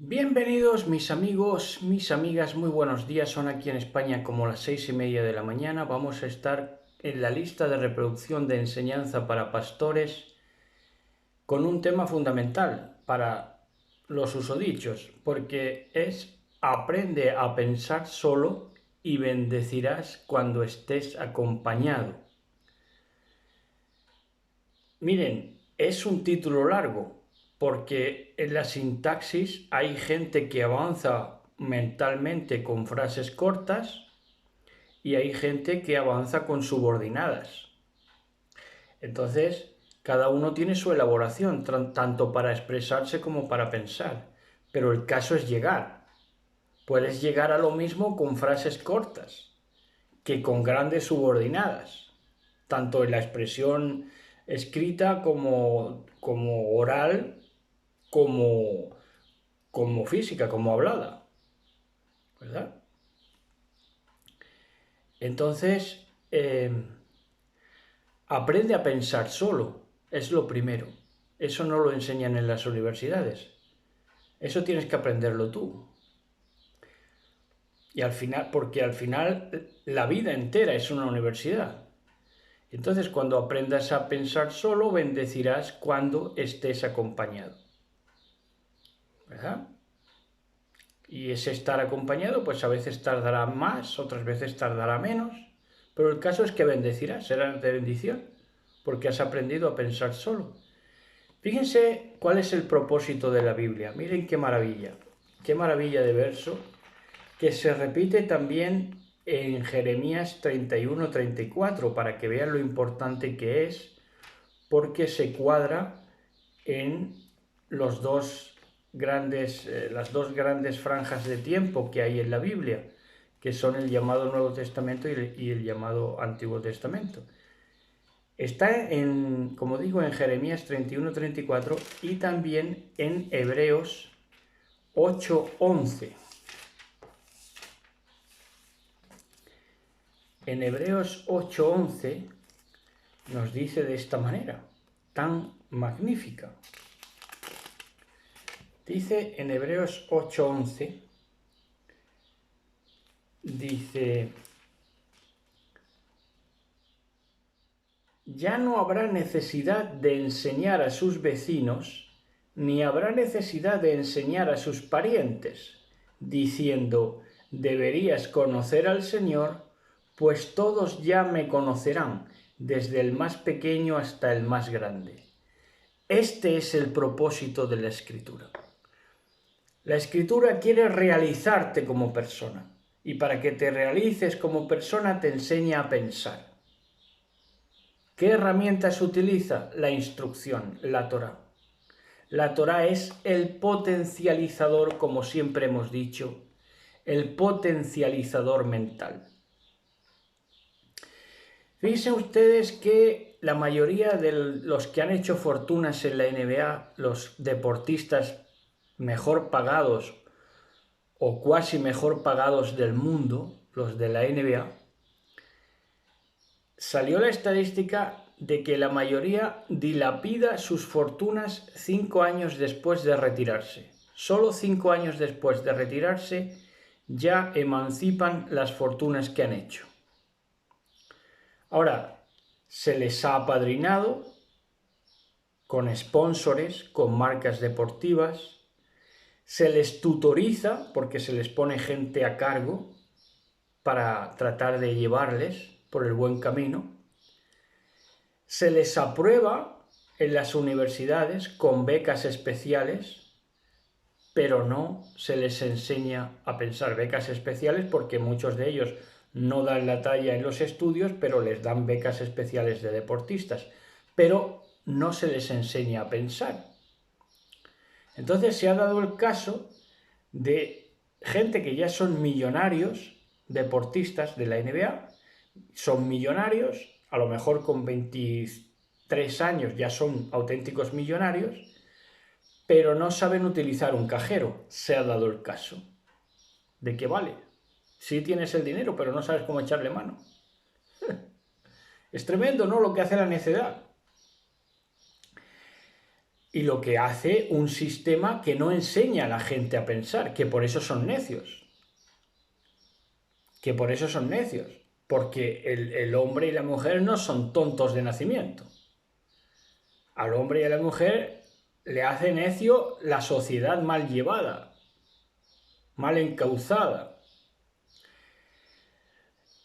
Bienvenidos mis amigos, mis amigas, muy buenos días. Son aquí en España como las 6:30 de la mañana. Vamos a estar en la lista de reproducción de enseñanza para pastores con un tema fundamental para los susodichos, porque es aprende a pensar solo y bendecirás cuando estés acompañado. Miren, es un título largo, porque en la sintaxis hay gente que avanza mentalmente con frases cortas y hay gente que avanza con subordinadas. Entonces, cada uno tiene su elaboración, tanto para expresarse como para pensar. Pero el caso es llegar. Puedes llegar a lo mismo con frases cortas que con grandes subordinadas, tanto en la expresión escrita como oral, como física, como hablada, ¿verdad? Entonces, aprende a pensar solo, es lo primero. Eso no lo enseñan en las universidades. Eso tienes que aprenderlo tú. Y al final, porque al final la vida entera es una universidad. Entonces, cuando aprendas a pensar solo, bendecirás cuando estés acompañado, ¿verdad? Y ese estar acompañado, pues a veces tardará más, otras veces tardará menos, pero el caso es que bendecirás, será de bendición, porque has aprendido a pensar solo. Fíjense cuál es el propósito de la Biblia. Miren qué maravilla de verso, que se repite también en Jeremías 31-34, para que vean lo importante que es, porque se cuadra en las dos grandes franjas de tiempo que hay en la Biblia, que son el llamado Nuevo Testamento y el llamado Antiguo Testamento. Está como digo, en Jeremías 31-34 y también en Hebreos 8:11. En Hebreos 8:11 nos dice de esta manera, tan magnífica. Dice en Hebreos 8:11, dice: ya no habrá necesidad de enseñar a sus vecinos, ni habrá necesidad de enseñar a sus parientes, diciendo: deberías conocer al Señor, pues todos ya me conocerán, desde el más pequeño hasta el más grande. Este es el propósito de la Escritura. La Escritura quiere realizarte como persona, y para que te realices como persona te enseña a pensar. ¿Qué herramientas utiliza? La instrucción, la Torá. La Torá es el potencializador, como siempre hemos dicho, el potencializador mental. Fíjense ustedes que la mayoría de los que han hecho fortunas en la NBA, los deportistas mejor pagados o cuasi mejor pagados del mundo, los de la NBA, salió la estadística de que la mayoría dilapida sus fortunas 5 años después de retirarse. Solo 5 años después de retirarse ya emancipan las fortunas que han hecho. Ahora, se les ha apadrinado con sponsores, con marcas deportivas, se les tutoriza porque se les pone gente a cargo para tratar de llevarles por el buen camino, se les aprueba en las universidades con becas especiales, pero no se les enseña a pensar. Becas especiales porque muchos de ellos no dan la talla en los estudios, pero les dan becas especiales de deportistas, pero no se les enseña a pensar. Entonces se ha dado el caso de gente que ya son millonarios, deportistas de la NBA, son millonarios, a lo mejor con 23 años ya son auténticos millonarios, pero no saben utilizar un cajero. Se ha dado el caso. ¿De qué vale? Sí tienes el dinero, pero no sabes cómo echarle mano. Es tremendo, ¿no?, lo que hace la necedad. y lo que hace un sistema que no enseña a la gente a pensar, que por eso son necios. Que por eso son necios. Porque el hombre y la mujer no son tontos de nacimiento. Al hombre y a la mujer le hace necio la sociedad mal llevada, mal encauzada.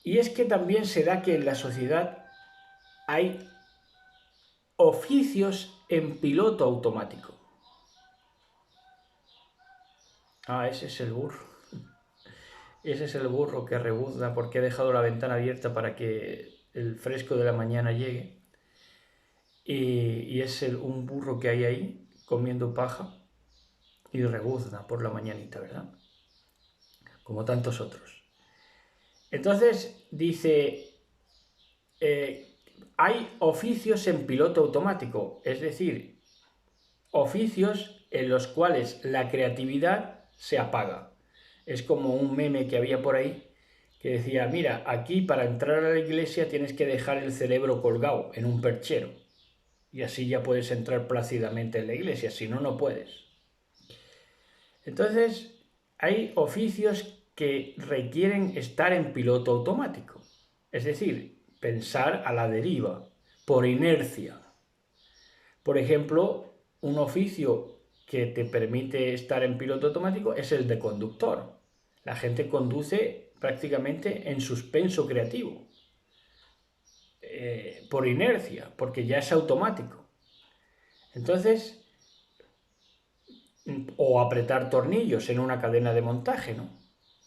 Y es que también se da que en la sociedad hay oficios en piloto automático. Ese es el burro. Ese es el burro que rebuzna porque he dejado la ventana abierta para que el fresco de la mañana llegue. Y es un burro que hay ahí comiendo paja y rebuzna por la mañanita, ¿verdad? Como tantos otros. Entonces dice, hay oficios en piloto automático, es decir, oficios en los cuales la creatividad se apaga. Es como un meme que había por ahí que decía, mira, aquí para entrar a la iglesia tienes que dejar el cerebro colgado en un perchero y así ya puedes entrar plácidamente en la iglesia, si no, no puedes. Entonces, hay oficios que requieren estar en piloto automático, es decir, pensar a la deriva, por inercia. Por ejemplo, un oficio que te permite estar en piloto automático es el de conductor. La gente conduce prácticamente en suspenso creativo, por inercia, porque ya es automático. Entonces, o apretar tornillos en una cadena de montaje, ¿no?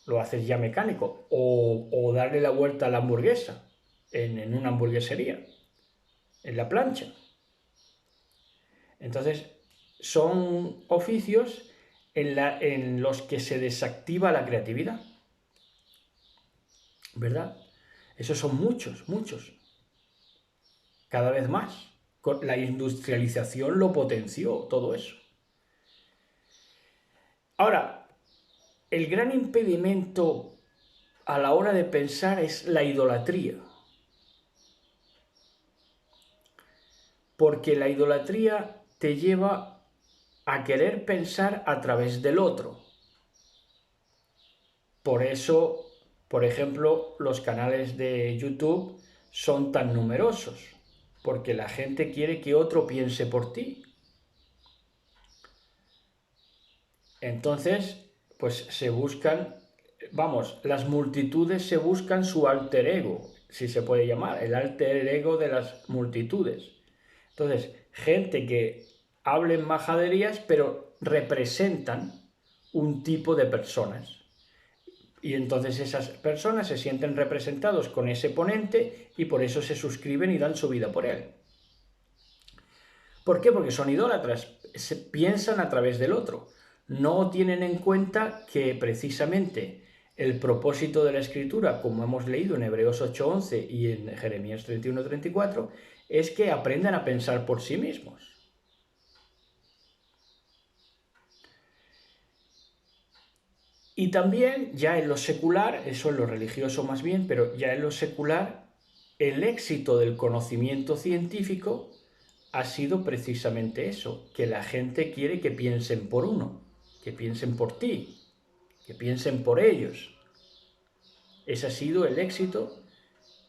Lo haces ya mecánico. O darle la vuelta a la hamburguesa en una hamburguesería, en la plancha. Entonces, son oficios en los que se desactiva la creatividad, ¿verdad? Esos son muchos, muchos. Cada vez más. La industrialización lo potenció, todo eso. Ahora, el gran impedimento a la hora de pensar es la idolatría. Porque la idolatría te lleva a querer pensar a través del otro. Por eso, por ejemplo, los canales de YouTube son tan numerosos, porque la gente quiere que otro piense por ti. Entonces, pues se buscan, las multitudes se buscan su alter ego, si se puede llamar, el alter ego de las multitudes. Entonces, gente que hablen majaderías, pero representan un tipo de personas. Y entonces esas personas se sienten representados con ese ponente y por eso se suscriben y dan su vida por él. ¿Por qué? Porque son idólatras, piensan a través del otro. No tienen en cuenta que precisamente el propósito de la Escritura, como hemos leído en Hebreos 8:11 y en Jeremías 31:34, es que aprendan a pensar por sí mismos. Y también, ya en lo secular, eso en lo religioso más bien, pero ya en lo secular, el éxito del conocimiento científico ha sido precisamente eso, que la gente quiere que piensen por uno, que piensen por ti, que piensen por ellos. Ese ha sido el éxito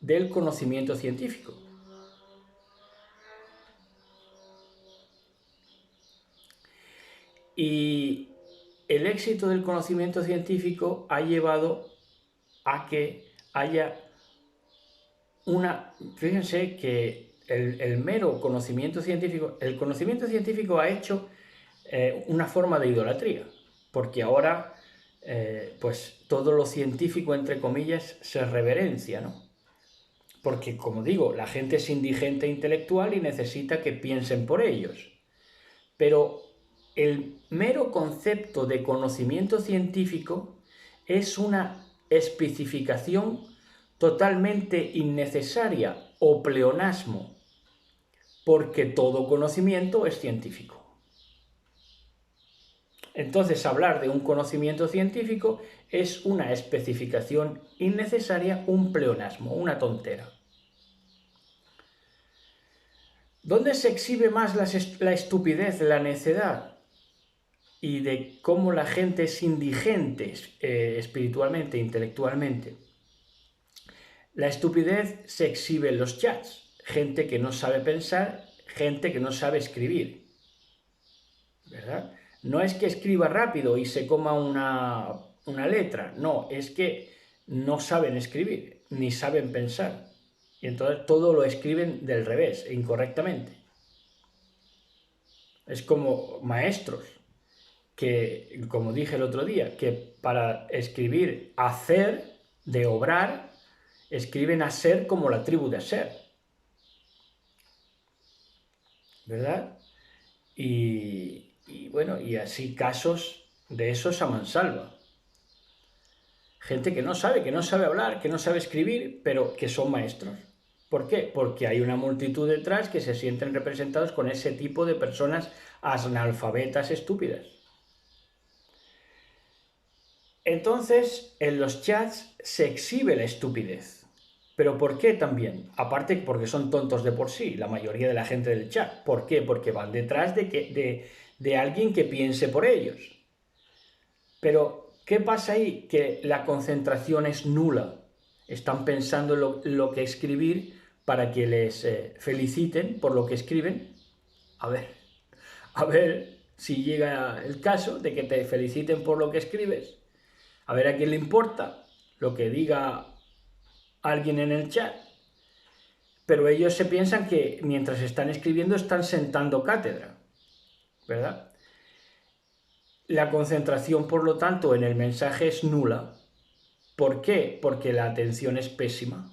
del conocimiento científico. Y el éxito del conocimiento científico ha llevado a que haya fíjense que el mero conocimiento científico, el conocimiento científico ha hecho una forma de idolatría, porque ahora pues todo lo científico, entre comillas, se reverencia, ¿no? Porque, como digo, la gente es indigente intelectual y necesita que piensen por ellos. Pero el mero concepto de conocimiento científico es una especificación totalmente innecesaria o pleonasmo, porque todo conocimiento es científico. Entonces, hablar de un conocimiento científico es una especificación innecesaria, un pleonasmo, una tontera. ¿Dónde se exhibe más la estupidez, la necedad? Y de cómo la gente es indigente espiritualmente, intelectualmente. La estupidez se exhibe en los chats. Gente que no sabe pensar, gente que no sabe escribir. ¿Verdad? No es que escriba rápido y se coma una letra, no, es que no saben escribir, ni saben pensar. Y entonces todo lo escriben del revés, incorrectamente. Es como maestros, que, como dije el otro día, que para escribir hacer, de obrar, escriben Aser como la tribu de Aser. ¿Verdad? Y bueno, y así casos de esos a mansalva. Gente que no sabe hablar, que no sabe escribir, pero que son maestros. ¿Por qué? Porque hay una multitud detrás que se sienten representados con ese tipo de personas analfabetas estúpidas. Entonces, en los chats se exhibe la estupidez. ¿Pero por qué también? Aparte porque son tontos de por sí, la mayoría de la gente del chat. ¿Por qué? Porque van detrás de alguien que piense por ellos. Pero, ¿qué pasa ahí? Que la concentración es nula. Están pensando en lo que escribir para que les feliciten por lo que escriben. A ver si llega el caso de que te feliciten por lo que escribes. A ver a quién le importa lo que diga alguien en el chat. Pero ellos se piensan que mientras están escribiendo están sentando cátedra, ¿verdad? La concentración, por lo tanto, en el mensaje es nula. ¿Por qué? Porque la atención es pésima.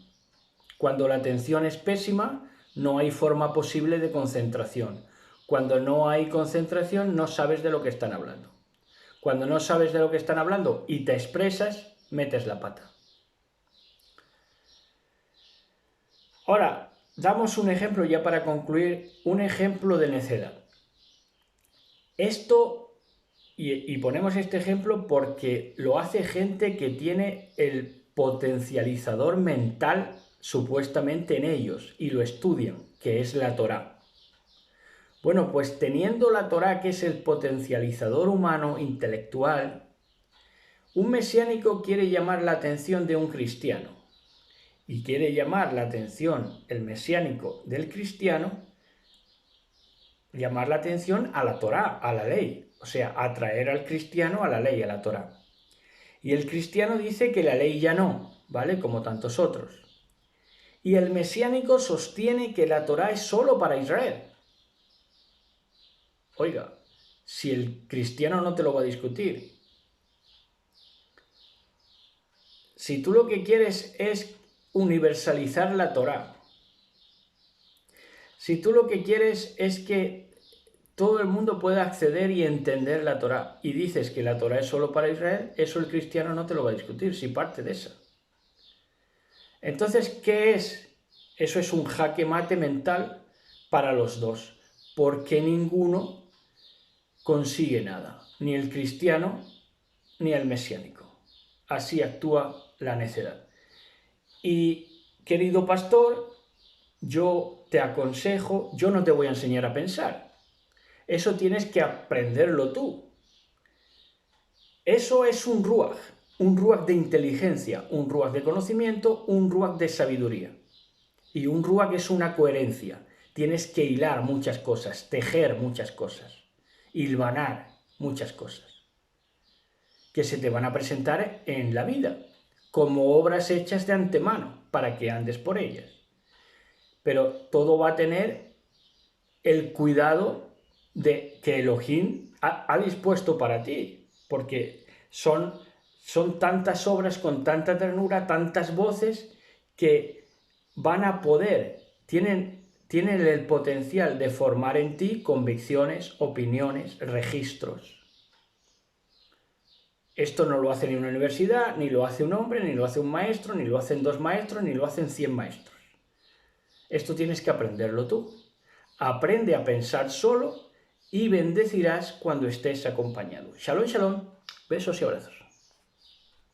Cuando la atención es pésima, no hay forma posible de concentración. Cuando no hay concentración, no sabes de lo que están hablando. Cuando no sabes de lo que están hablando y te expresas, metes la pata. Ahora, damos un ejemplo ya para concluir, un ejemplo de necedad. Esto, y ponemos este ejemplo porque lo hace gente que tiene el potencializador mental supuestamente en ellos y lo estudian, que es la Torá. Bueno, pues teniendo la Torá, que es el potencializador humano intelectual, un mesiánico quiere llamar la atención de un cristiano y quiere llamar la atención el mesiánico del cristiano, llamar la atención a la Torá, a la ley, o sea, atraer al cristiano a la ley, a la Torá. Y el cristiano dice que la ley ya no, ¿vale? Como tantos otros. Y el mesiánico sostiene que la Torá es solo para Israel. Oiga, si el cristiano no te lo va a discutir, si tú lo que quieres es universalizar la Torá, si tú lo que quieres es que todo el mundo pueda acceder y entender la Torá, y dices que la Torá es solo para Israel, eso el cristiano no te lo va a discutir, si parte de esa. Entonces, ¿qué es? Eso es un jaque mate mental para los dos, porque ninguno consigue nada, ni el cristiano ni el mesiánico. Así actúa la necedad. Y, querido pastor, yo te aconsejo, yo no te voy a enseñar a pensar. Eso tienes que aprenderlo tú. Eso es un ruach de inteligencia, un ruach de conocimiento, un ruach de sabiduría. Y un ruach es una coherencia. Tienes que hilar muchas cosas, tejer muchas cosas, hilvanar muchas cosas que se te van a presentar en la vida como obras hechas de antemano para que andes por ellas. Pero todo va a tener el cuidado de que Elohim ha dispuesto para ti, porque son tantas obras con tanta ternura, tantas voces que van a poder, tienen el potencial de formar en ti convicciones, opiniones, registros. Esto no lo hace ni una universidad, ni lo hace un hombre, ni lo hace un maestro, ni lo hacen 2 maestros, ni lo hacen 100 maestros. Esto tienes que aprenderlo tú. Aprende a pensar solo y bendecirás cuando estés acompañado. Shalom, shalom. Besos y abrazos.